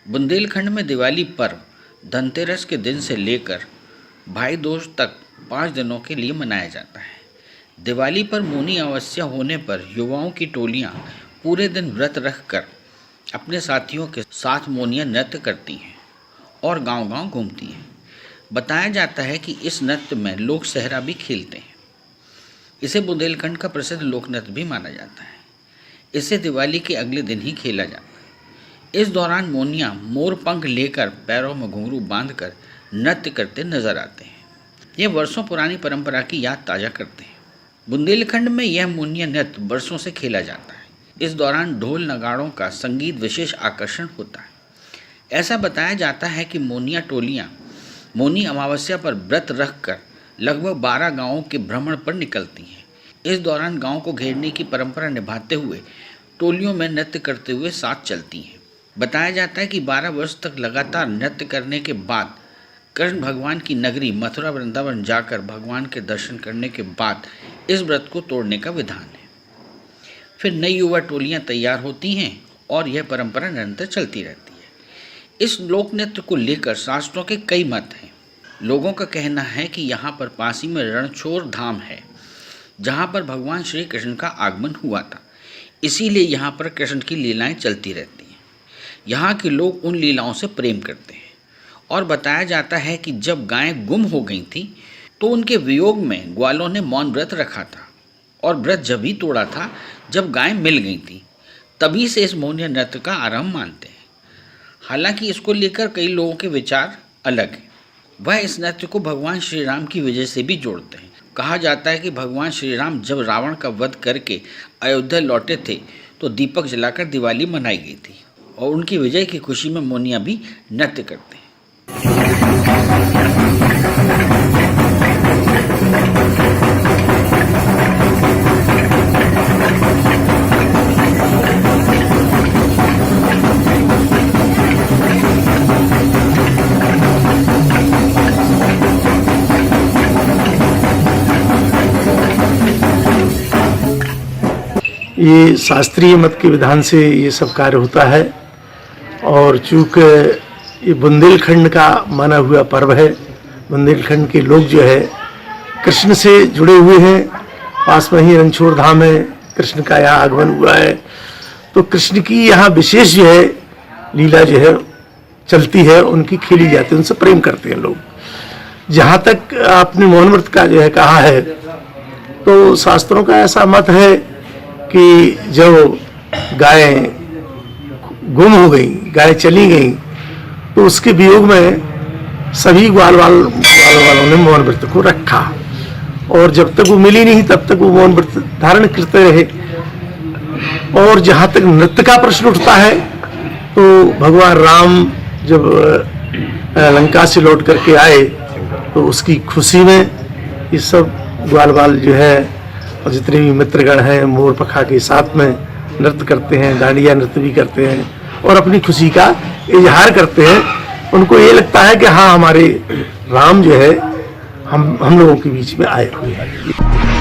बुंदेलखंड में दिवाली पर्व धनतेरस के दिन से लेकर भाई दूज तक 5 दिनों के लिए मनाया जाता है। दिवाली पर मौनी अमावस्या होने पर युवाओं की टोलियां पूरे दिन व्रत रखकर अपने साथियों के साथ मौनियां नृत्य करती हैं और गांव-गांव घूमती हैं। बताया जाता है कि इस नृत्य में लोग सहरा भी खेलते हैं। इसे बुंदेलखंड का प्रसिद्ध लोक नृत्य भी माना जाता है। इसे दिवाली के अगले दिन ही खेला जाता है। इस दौरान मौनियां मोर पंख लेकर पैरों में घुंघरू बांधकर नृत्य करते नजर आते हैं। यह वर्षों पुरानी परंपरा की याद ताज़ा करते हैं। बुंदेलखंड में यह मौनिया नृत्य वर्षों से खेला जाता है। इस दौरान ढोल नगाड़ों का संगीत विशेष आकर्षण होता है। ऐसा बताया जाता है कि मौनिया टोलियां मौनी अमावस्या पर व्रत रखकर लगभग 12 गांवों के भ्रमण पर निकलती हैं। इस दौरान गांव को घेरने की परंपरा निभाते हुए टोलियों में नृत्य करते हुए साथ चलती हैं। बताया जाता है कि 12 वर्ष तक लगातार नृत्य करने के बाद कृष्ण भगवान की नगरी मथुरा वृंदावन जाकर भगवान के दर्शन करने के बाद इस व्रत को तोड़ने का विधान है। फिर नई युवा टोलियां तैयार होती हैं और यह परंपरा निरंतर चलती रहती है। इस लोक नृत्य को लेकर शास्त्रों के कई मत हैं। लोगों का कहना है कि यहाँ पर पास ही में रणछोड़ धाम है, जहाँ पर भगवान श्री कृष्ण का आगमन हुआ था। इसीलिए यहाँ पर कृष्ण की लीलाएं चलती रहती हैं। यहाँ के लोग उन लीलाओं से प्रेम करते हैं और बताया जाता है कि जब गायें गुम हो गई थी तो उनके वियोग में ग्वालों ने मौन व्रत रखा था और व्रत जब ही तोड़ा था जब गायें मिल गई थी। तभी से इस मौनिया नृत्य का आरंभ मानते हैं। हालांकि इसको लेकर कई लोगों के विचार अलग हैं। वह इस नृत्य को भगवान श्री राम की विजय से भी जोड़ते हैं। कहा जाता है कि भगवान श्री राम जब रावण का वध करके अयोध्या लौटे थे तो दीपक जलाकर दिवाली मनाई गई थी और उनकी विजय की खुशी में मौनिया भी नृत्य करते हैं। ये शास्त्रीय मत के विधान से ये सब कार्य होता है और चूँकि ये बुंदेलखंड का माना हुआ पर्व है, बुंदेलखंड के लोग जो है कृष्ण से जुड़े हुए हैं। पास में ही रणछोड़ धाम है, कृष्ण का यहाँ आगमन हुआ है, तो कृष्ण की यहाँ विशेष जो है लीला जो है चलती है, उनकी खेली जाती है, उनसे प्रेम करते हैं लोग। जहाँ तक आपने मौन व्रत का जो है कहा है, तो शास्त्रों का ऐसा मत है कि जब गायें गुम हो गई, गायें चली गई, तो उसके वियोग में सभी ग्वाल वालों ने मौन व्रत को रखा और जब तक वो मिली नहीं तब तक वो मौन व्रत धारण करते रहे। और जहाँ तक नृत्य का प्रश्न उठता है तो भगवान राम जब लंका से लौट करके आए तो उसकी खुशी में ये सब ग्वाल जो है और जितने भी मित्रगण हैं मोर पखा के साथ में नृत्य करते हैं, डांडिया नृत्य भी करते हैं और अपनी खुशी का इजहार करते हैं। उनको ये लगता है कि हाँ, हमारे राम जो है हम लोगों के बीच में आए हुए हैं।